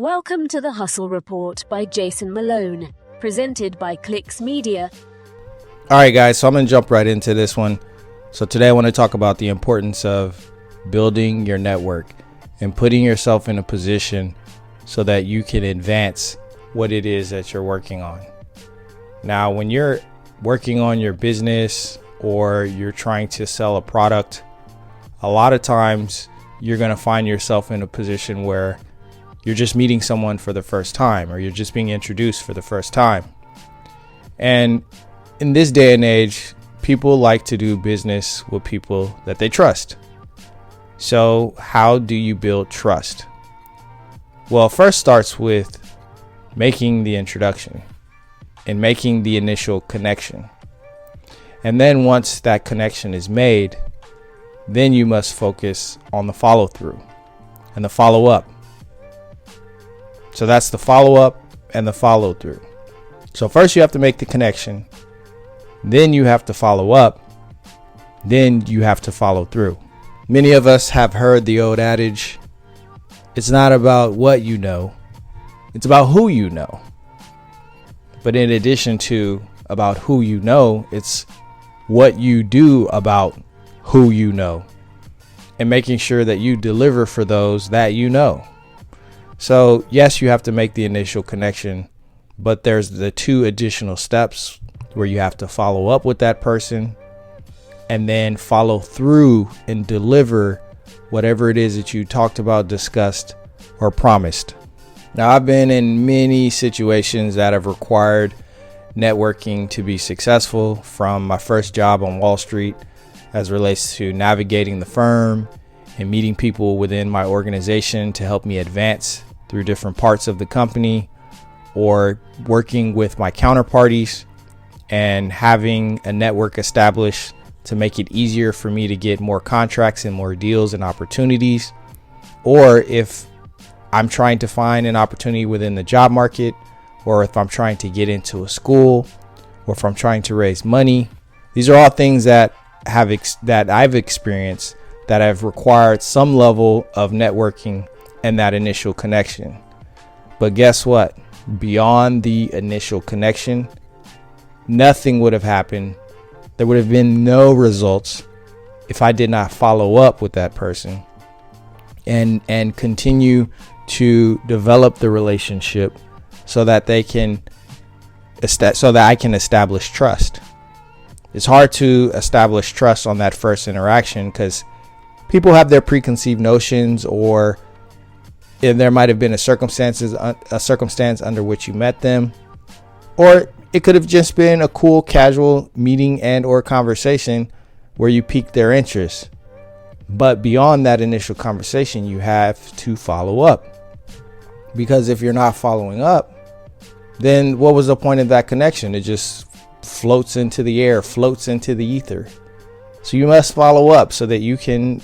Welcome to the Hustle Report by Jason Malone, presented by Clicks Media. All right, guys, so I'm going to jump right into this one. So today I want to talk about the importance of building your network and putting yourself in a position so that you can advance what it is that you're working on. Now, when you're working on your business or you're trying to sell a product, a lot of times you're going to find yourself in a position where you're just meeting someone for the first time, or you're just being introduced for the first time. And in this day and age, people like to do business with people that they trust. So how do you build trust? Well, it first starts with making the introduction and making the initial connection. And then once that connection is made, then you must focus on the follow through and the follow up. So that's the follow up and the follow through. So first you have to make the connection, then you have to follow up, then you have to follow through. Many of us have heard the old adage, it's not about what you know, it's about who you know. But in addition to about who you know, it's what you do about who you know and making sure that you deliver for those that you know. So yes, you have to make the initial connection, but there's the two additional steps where you have to follow up with that person and then follow through and deliver whatever it is that you talked about, discussed, or promised. Now, I've been in many situations that have required networking to be successful, from my first job on Wall Street as relates to navigating the firm and meeting people within my organization to help me advance through different parts of the company, or working with my counterparties and having a network established to make it easier for me to get more contracts and more deals and opportunities. Or if I'm trying to find an opportunity within the job market, or if I'm trying to get into a school, or if I'm trying to raise money. These are all things that I've experienced that have required some level of networking and that initial connection. But guess what? Beyond the initial connection, nothing would have happened. There would have been no results if I did not follow up with that person and continue to develop the relationship so that I can establish trust. It's hard to establish trust on that first interaction because people have their preconceived notions, or there might have been a circumstance under which you met them, or it could have just been a cool, casual meeting and or conversation where you piqued their interest. But beyond that initial conversation, you have to follow up, because if you're not following up, then what was the point of that connection? It just floats into the air, floats into the ether. So you must follow up so that you can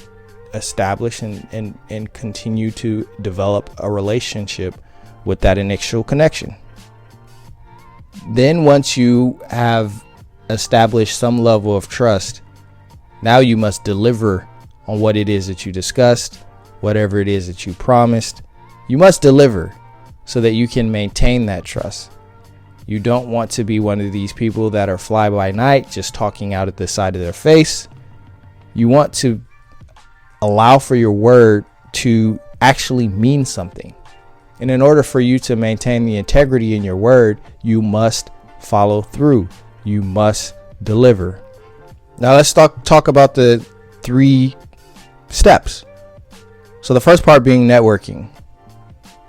establish and continue to develop a relationship with that initial connection. Then once you have established some level of trust, now you must deliver on what it is that you discussed, whatever it is that you promised. You must deliver so that you can maintain that trust. You don't want to be one of these people that are fly by night, just talking out at the side of their face. You want to allow for your word to actually mean something. And in order for you to maintain the integrity in your word, you must follow through. You must deliver. Now let's talk about the 3 steps. So the first part being networking.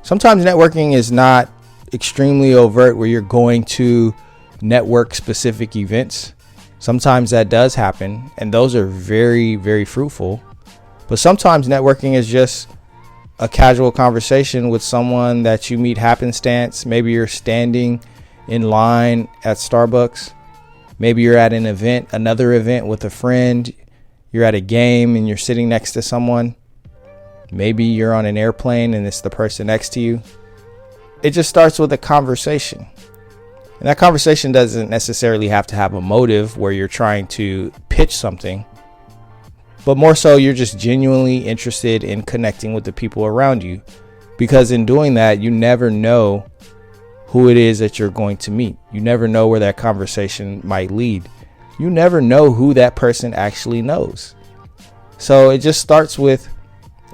Sometimes networking is not extremely overt where you're going to network specific events. Sometimes that does happen, and those are very, very fruitful. But sometimes networking is just a casual conversation with someone that you meet happenstance. Maybe you're standing in line at Starbucks. Maybe you're at an event, another event with a friend. You're at a game and you're sitting next to someone. Maybe you're on an airplane and it's the person next to you. It just starts with a conversation. And that conversation doesn't necessarily have to have a motive where you're trying to pitch something. but more so you're just genuinely interested in connecting with the people around you. Because in doing that, you never know who it is that you're going to meet. You never know where that conversation might lead. You never know who that person actually knows. So it just starts with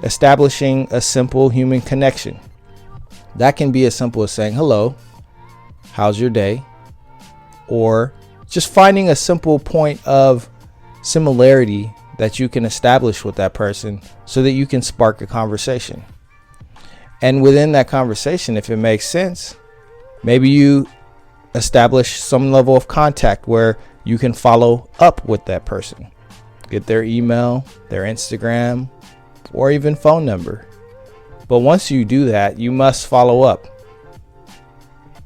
establishing a simple human connection. That can be as simple as saying, hello, how's your day? Or just finding a simple point of similarity that you can establish with that person so that you can spark a conversation. And within that conversation, if it makes sense, maybe you establish some level of contact where you can follow up with that person. Get their email, their Instagram, or even phone number. But once you do that, you must follow up.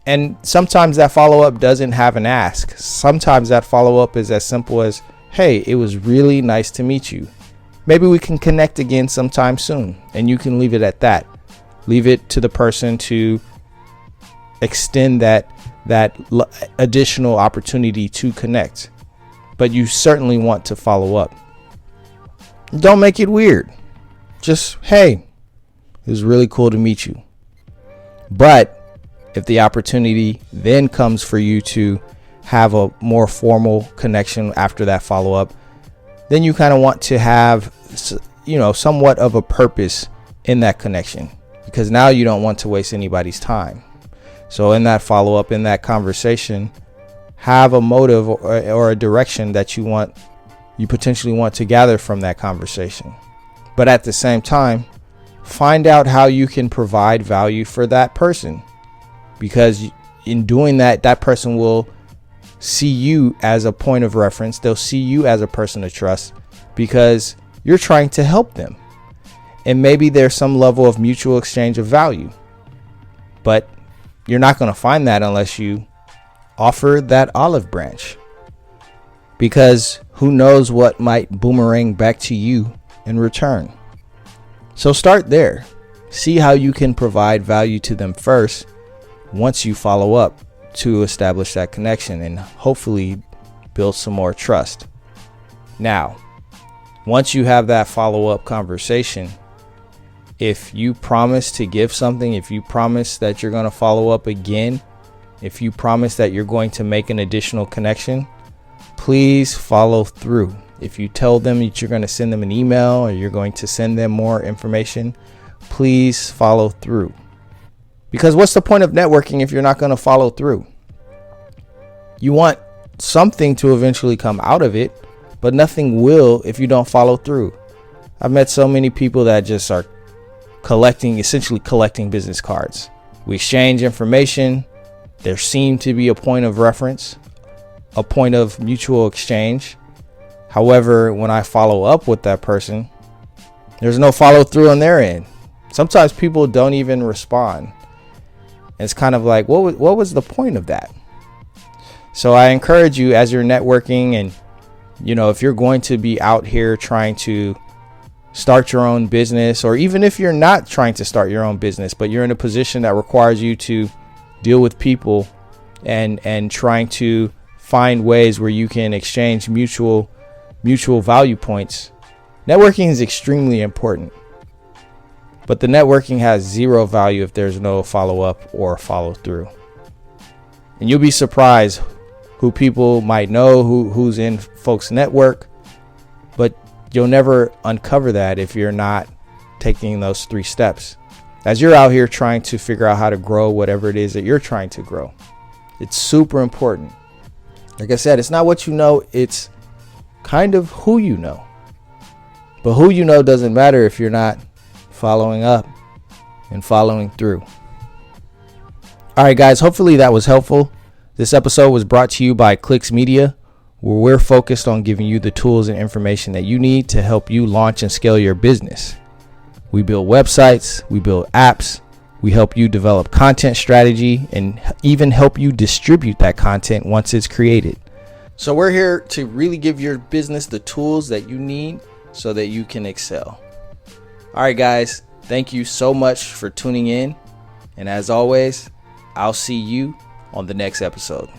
And sometimes that follow-up doesn't have an ask. Sometimes that follow-up is as simple as, hey, it was really nice to meet you. Maybe we can connect again sometime soon. And you can leave it at that. Leave it to the person to extend that additional opportunity to connect. But you certainly want to follow up. Don't make it weird. Just, hey, it was really cool to meet you. But if the opportunity then comes for you to have a more formal connection after that follow-up, then you kind of want to have, somewhat of a purpose in that connection, because now you don't want to waste anybody's time. So in that follow-up, in that conversation, have a motive or a direction that you potentially want to gather from that conversation. But at the same time, find out how you can provide value for that person. Because in doing that, that person will see you as a point of reference. They'll see you as a person to trust because you're trying to help them. And maybe there's some level of mutual exchange of value. But you're not going to find that unless you offer that olive branch. Because who knows what might boomerang back to you in return. So start there. See how you can provide value to them first. Once you follow up to establish that connection and hopefully build some more trust. Now, once you have that follow-up conversation, if you promise to give something, if you promise that you're going to follow up again, if you promise that you're going to make an additional connection, please follow through. If you tell them that you're going to send them an email or you're going to send them more information, please follow through. Because what's the point of networking if you're not going to follow through? You want something to eventually come out of it, but nothing will if you don't follow through. I've met so many people that just are essentially collecting business cards. We exchange information. There seemed to be a point of reference, a point of mutual exchange. However, when I follow up with that person, there's no follow through on their end. Sometimes people don't even respond. It's kind of like, what was the point of that? So I encourage you as you're networking and, if you're going to be out here trying to start your own business, or even if you're not trying to start your own business, but you're in a position that requires you to deal with people and trying to find ways where you can exchange mutual value points, networking is extremely important. But the networking has zero value if there's no follow-up or follow-through. And you'll be surprised who people might know, who's in folks' network. But you'll never uncover that if you're not taking those 3 steps. As you're out here trying to figure out how to grow whatever it is that you're trying to grow. It's super important. Like I said, it's not what you know, it's kind of who you know. But who you know doesn't matter if you're not following up and following through. All right, guys, hopefully that was helpful. This episode was brought to you by Clicks Media, where we're focused on giving you the tools and information that you need to help you launch and scale your business. We build websites, we build apps, we help you develop content strategy, and even help you distribute that content once it's created. So we're here to really give your business the tools that you need so that you can excel. All right, guys, thank you so much for tuning in. And as always, I'll see you on the next episode.